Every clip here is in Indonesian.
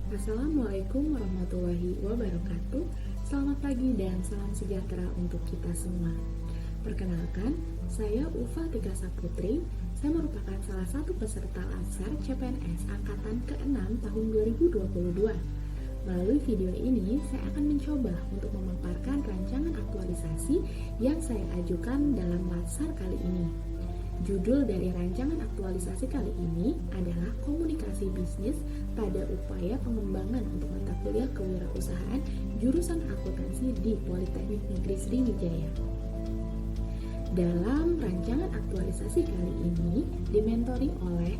Assalamualaikum warahmatullahi wabarakatuh. Selamat pagi dan salam sejahtera untuk kita semua. Perkenalkan, saya Ufa Tika Saputri. Saya merupakan salah satu peserta Latsar CPNS Angkatan ke-6 tahun 2022. Melalui video ini, saya akan mencoba untuk memaparkan rancangan aktualisasi yang saya ajukan dalam Latsar kali ini. Judul dari rancangan aktualisasi kali ini adalah Komunikasi Bisnis pada Upaya Pengembangan untuk Mata Kuliah Kewirausahaan Jurusan Akuntansi di Politeknik Negeri Sriwijaya. Dalam rancangan aktualisasi kali ini dimentori oleh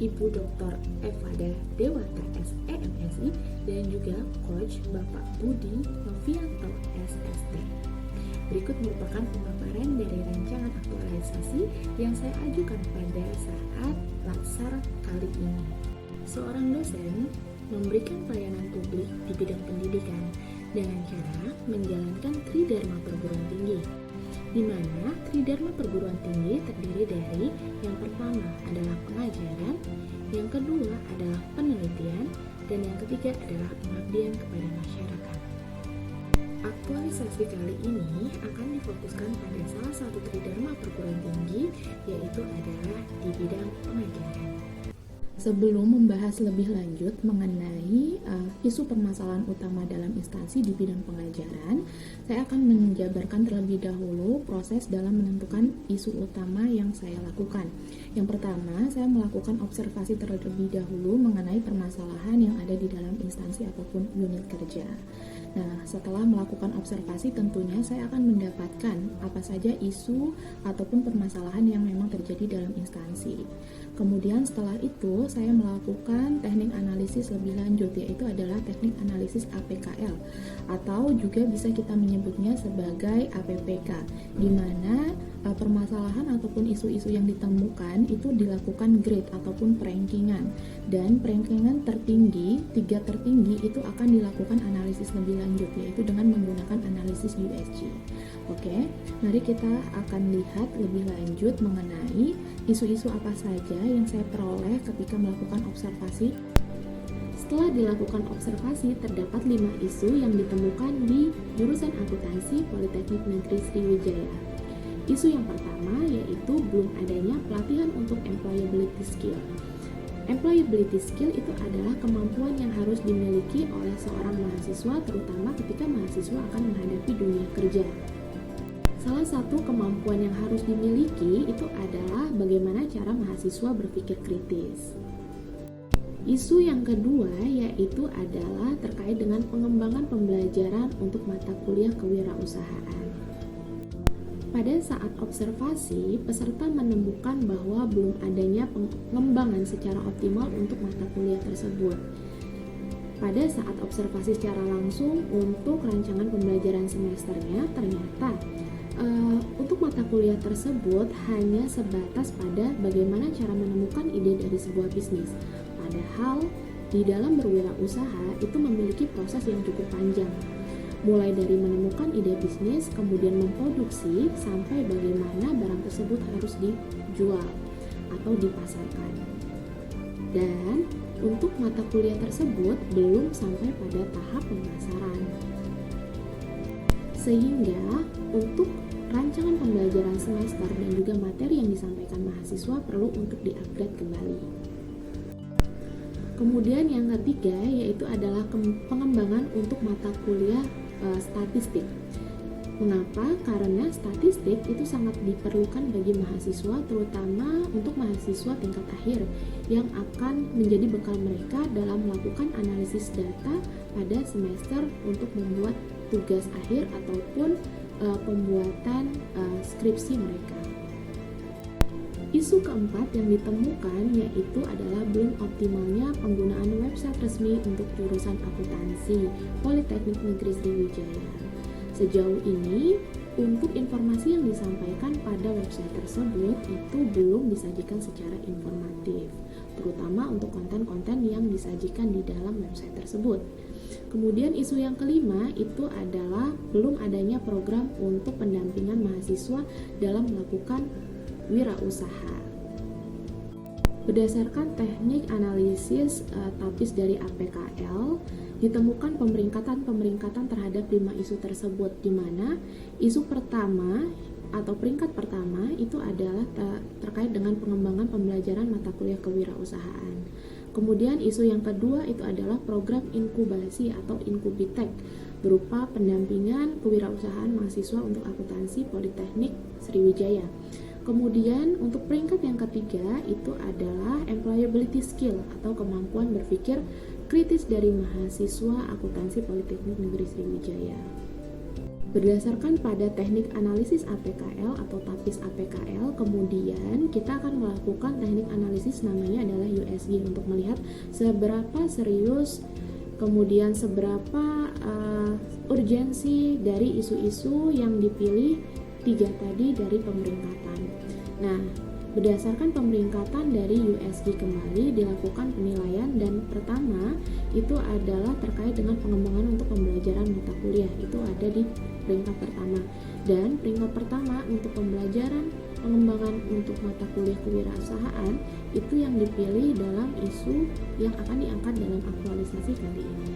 Ibu Dr. Evada Dewata SEMSI dan juga Coach Bapak Budi Novianto SST. Berikut merupakan pemaparan dari rancangan aktualisasi yang saya ajukan pada saat Latsar kali ini. Seorang dosen memberikan pelayanan publik di bidang pendidikan dengan cara menjalankan Tridharma Perguruan Tinggi, di mana Tridharma Perguruan Tinggi terdiri dari yang pertama adalah pengajaran, yang kedua adalah penelitian, dan yang ketiga adalah pengabdian kepada masyarakat. Aktualisasi kali ini akan difokuskan pada salah satu Tridharma Perguruan Tinggi, yaitu adalah di bidang pengajaran. Sebelum membahas lebih lanjut mengenai isu permasalahan utama dalam instansi di bidang pengajaran, saya akan menjabarkan terlebih dahulu proses dalam menentukan isu utama yang saya lakukan. Yang pertama, saya melakukan observasi terlebih dahulu mengenai permasalahan yang ada di dalam instansi ataupun unit kerja. Nah, setelah melakukan observasi tentunya saya akan mendapatkan apa saja isu ataupun permasalahan yang memang terjadi dalam instansi. Kemudian setelah itu saya melakukan teknik analisis lebih lanjut, yaitu adalah teknik analisis APKL atau juga bisa kita menyebutnya sebagai APPK, di mana permasalahan ataupun isu-isu yang ditemukan itu dilakukan grade ataupun perankingan, dan perankingan tertinggi, 3 tertinggi itu akan dilakukan analisis lebih lanjut, yaitu dengan menggunakan analisis USG. Oke, mari kita akan lihat lebih lanjut mengenai isu-isu apa saja yang saya peroleh ketika melakukan observasi. Setelah dilakukan observasi, terdapat 5 isu yang ditemukan di jurusan akuntansi Politeknik Negeri Sriwijaya. Isu yang pertama yaitu belum adanya pelatihan untuk employability skill. Employability skill itu adalah kemampuan yang harus dimiliki oleh seorang mahasiswa, terutama ketika mahasiswa akan menghadapi dunia kerja. Salah satu kemampuan yang harus dimiliki itu adalah bagaimana cara mahasiswa berpikir kritis. Isu yang kedua yaitu adalah terkait dengan pengembangan pembelajaran untuk mata kuliah kewirausahaan. Pada saat observasi, peserta menemukan bahwa belum adanya pengembangan secara optimal untuk mata kuliah tersebut. Pada saat observasi secara langsung untuk rancangan pembelajaran semesternya, ternyata untuk mata kuliah tersebut hanya sebatas pada bagaimana cara menemukan ide dari sebuah bisnis. Padahal di dalam berwirausaha itu memiliki proses yang cukup panjang. Mulai dari menemukan ide bisnis, kemudian memproduksi, sampai bagaimana barang tersebut harus dijual atau dipasarkan. Dan untuk mata kuliah tersebut belum sampai pada tahap pemasaran. Sehingga untuk rancangan pembelajaran semester dan juga materi yang disampaikan mahasiswa perlu untuk di-upgrade kembali. Kemudian yang ketiga yaitu adalah pengembangan untuk mata kuliah statistik. Mengapa? Karena statistik itu sangat diperlukan bagi mahasiswa, terutama untuk mahasiswa tingkat akhir yang akan menjadi bekal mereka dalam melakukan analisis data pada semester untuk membuat tugas akhir ataupun pembuatan skripsi mereka. Isu keempat yang ditemukan yaitu adalah belum optimalnya penggunaan website resmi untuk jurusan akuntansi Politeknik Negeri Sriwijaya. Sejauh ini, untuk informasi yang disampaikan pada website tersebut itu belum disajikan secara informatif, terutama untuk konten-konten yang disajikan di dalam website tersebut. Kemudian isu yang kelima itu adalah belum adanya program untuk pendampingan mahasiswa dalam melakukan wirausaha. Berdasarkan teknik analisis tapis dari APKL, ditemukan pemeringkatan terhadap 5 isu tersebut, di mana isu pertama atau peringkat pertama itu adalah terkait dengan pengembangan pembelajaran mata kuliah kewirausahaan. Kemudian isu yang kedua itu adalah program inkubasi atau Inkubitek berupa pendampingan kewirausahaan mahasiswa untuk akuntansi Politeknik Sriwijaya. Kemudian untuk peringkat yang ketiga itu adalah employability skill atau kemampuan berpikir kritis dari mahasiswa akuntansi Politeknik Negeri Sriwijaya. Berdasarkan pada teknik analisis APKL atau tapis APKL, kemudian kita akan melakukan teknik analisis namanya adalah USG untuk melihat seberapa serius, kemudian seberapa urgensi dari isu-isu yang dipilih 3 tadi dari pemeringkatan. Nah, berdasarkan pemeringkatan dari USG kembali dilakukan penilaian, dan pertama itu adalah terkait dengan pengembangan untuk pembelajaran mata kuliah, itu ada di peringkat pertama. Dan peringkat pertama untuk pembelajaran pengembangan untuk mata kuliah kewirausahaan itu yang dipilih dalam isu yang akan diangkat dalam aktualisasi kali ini.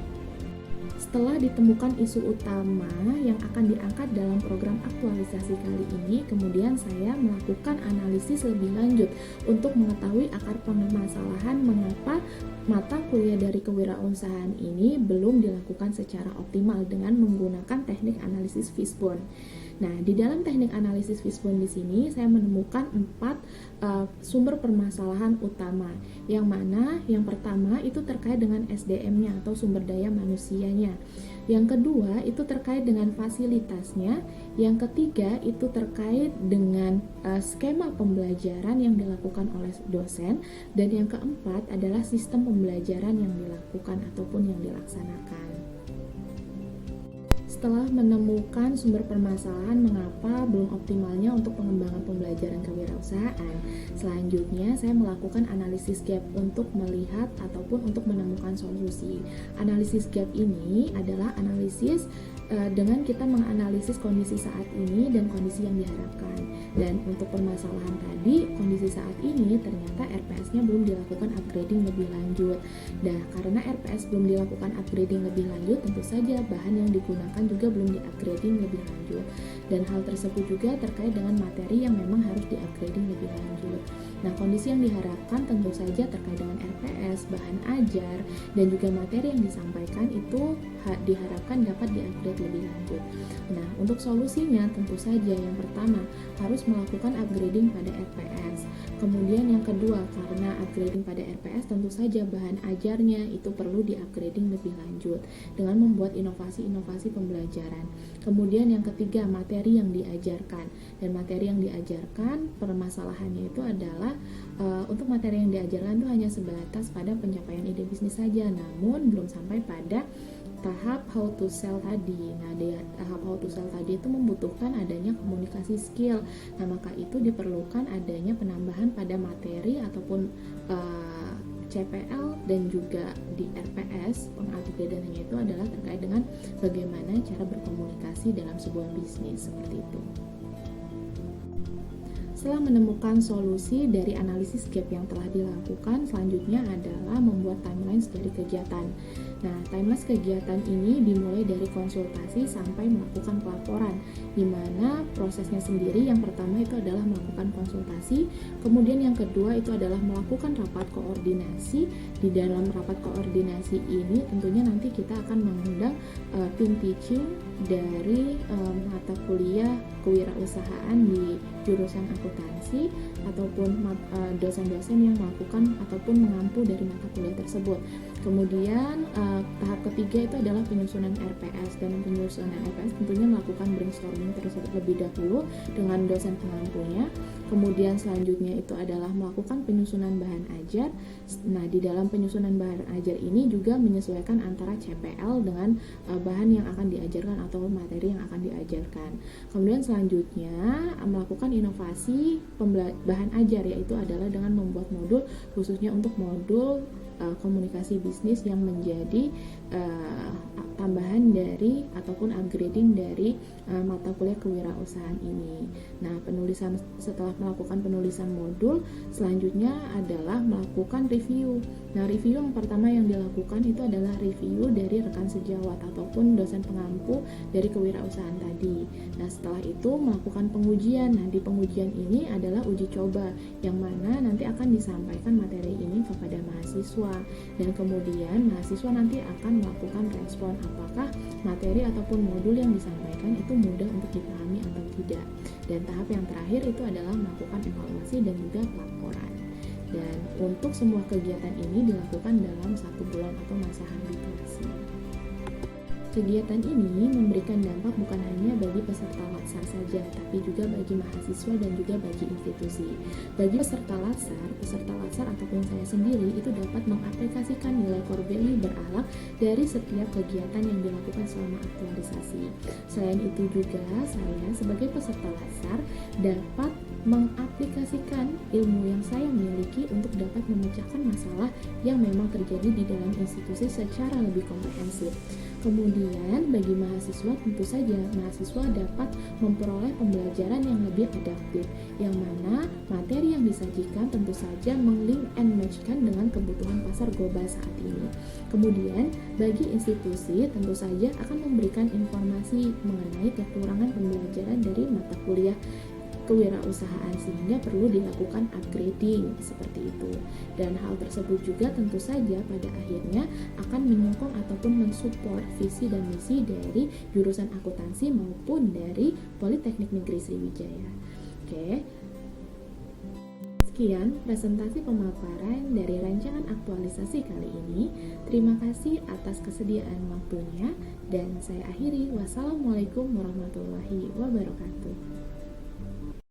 Setelah ditemukan isu utama yang akan diangkat dalam program aktualisasi kali ini, kemudian saya melakukan analisis lebih lanjut untuk mengetahui akar permasalahan mengapa mata kuliah dari kewirausahaan ini belum dilakukan secara optimal dengan menggunakan teknik analisis Fishbone. Nah, di dalam teknik analisis Fishbone di sini saya menemukan 4 sumber permasalahan utama, yang mana yang pertama itu terkait dengan SDM-nya atau sumber daya manusianya. Yang kedua itu terkait dengan fasilitasnya. Yang ketiga itu terkait dengan skema pembelajaran yang dilakukan oleh dosen. Dan yang keempat adalah sistem pembelajaran yang dilakukan ataupun yang dilaksanakan. Setelah menemukan sumber permasalahan mengapa belum optimalnya untuk pengembangan pembelajaran kewirausahaan, selanjutnya saya melakukan analisis gap untuk melihat ataupun untuk menemukan solusi. Analisis gap ini adalah analisis dengan kita menganalisis kondisi saat ini dan kondisi yang diharapkan. Dan untuk permasalahan tadi, kondisi saat ini ternyata RPS-nya belum dilakukan upgrading lebih lanjut. Nah, karena RPS belum dilakukan upgrading lebih lanjut, tentu saja bahan yang digunakan juga belum di-upgrading lebih lanjut. Dan hal tersebut juga terkait dengan materi yang memang harus di-upgrading lebih lanjut. Nah, kondisi yang diharapkan tentu saja terkait dengan RPS, bahan ajar, dan juga materi yang disampaikan itu diharapkan dapat di-upgrade lebih lanjut. Nah, untuk solusinya tentu saja yang pertama harus melakukan upgrading pada RPS. Kemudian yang kedua, karena upgrading pada RPS tentu saja bahan ajarnya itu perlu di-upgrading lebih lanjut dengan membuat inovasi-inovasi pembelajaran. Kemudian yang ketiga, materi yang diajarkan. Dan materi yang diajarkan permasalahannya itu adalah untuk materi yang diajarkan itu hanya sebatas pada pencapaian ide bisnis saja, namun belum sampai pada tahap how to sell tadi. Nah, di tahap how to sell tadi itu membutuhkan adanya komunikasi skill. Nah, maka itu diperlukan adanya penambahan pada materi ataupun CPL dan juga di RPS. Pengupgradeannya itu adalah terkait dengan bagaimana cara berkomunikasi dalam sebuah bisnis seperti itu. Setelah menemukan solusi dari analisis gap yang telah dilakukan, selanjutnya adalah membuat timelines dari kegiatan. Nah, timelines kegiatan ini dimulai dari konsultasi sampai melakukan pelaporan, di mana prosesnya sendiri yang pertama itu adalah melakukan konsultasi, kemudian yang kedua itu adalah melakukan rapat koordinasi. Di dalam rapat koordinasi ini tentunya nanti kita akan mengundang tim teaching dari mata kuliah kewirausahaan di jurusan akuntansi ataupun dosen-dosen yang melakukan ataupun mengampu dari mata kuliah tersebut. Kemudian tahap ketiga itu adalah penyusunan RPS, dan penyusunan RPS tentunya melakukan brainstorming tersebut lebih dahulu dengan dosen pengampunya. Kemudian selanjutnya itu adalah melakukan penyusunan bahan ajar. Nah, di dalam penyusunan bahan ajar ini juga menyesuaikan antara CPL dengan bahan yang akan diajarkan atau materi yang akan diajarkan. Kemudian selanjutnya melakukan inovasi bahan ajar, yaitu adalah dengan membuat modul khususnya untuk modul komunikasi bisnis yang menjadi tambahan dari ataupun upgrading dari mata kuliah kewirausahaan ini. Nah, setelah melakukan penulisan modul, selanjutnya adalah melakukan review. Nah, review yang pertama yang dilakukan itu adalah review dari rekan sejawat ataupun dosen pengampu dari kewirausahaan tadi. Nah, setelah itu melakukan pengujian. Nah, di pengujian ini adalah uji coba yang mana nanti akan disampaikan materi ini kepada mahasiswa, dan kemudian mahasiswa nanti akan melakukan respon apakah materi ataupun modul yang disampaikan itu mudah untuk dipahami atau tidak. Dan tahap yang terakhir itu adalah melakukan evaluasi dan juga laporan. Dan untuk semua kegiatan ini dilakukan dalam 1 bulan atau masa habilitasi. Kegiatan ini memberikan dampak bukan hanya bagi peserta latsar saja, tapi juga bagi mahasiswa dan juga bagi institusi. Bagi peserta latsar ataupun saya sendiri itu dapat mengaplikasikan nilai core value berakhlak dari setiap kegiatan yang dilakukan selama aktualisasi. Selain itu juga saya sebagai peserta latsar dapat mengaplikasikan ilmu yang saya miliki untuk dapat memecahkan masalah yang memang terjadi di dalam institusi secara lebih komprehensif. Kemudian bagi mahasiswa tentu saja mahasiswa dapat memperoleh pembelajaran yang lebih adaptif, yang mana materi yang disajikan tentu saja meng-link and match-kan dengan kebutuhan pasar global saat ini. Kemudian bagi institusi tentu saja akan memberikan informasi mengenai kekurangan pembelajaran dari mata kuliah kewirausahaan sehingga perlu dilakukan upgrading seperti itu. Dan hal tersebut juga tentu saja pada akhirnya akan menyokong ataupun mensupport visi dan misi dari jurusan akuntansi maupun dari Politeknik Negeri Sriwijaya. Oke. Sekian presentasi pemaparan dari rancangan aktualisasi kali ini. Terima kasih atas kesediaan waktunya dan saya akhiri. Wassalamualaikum warahmatullahi wabarakatuh.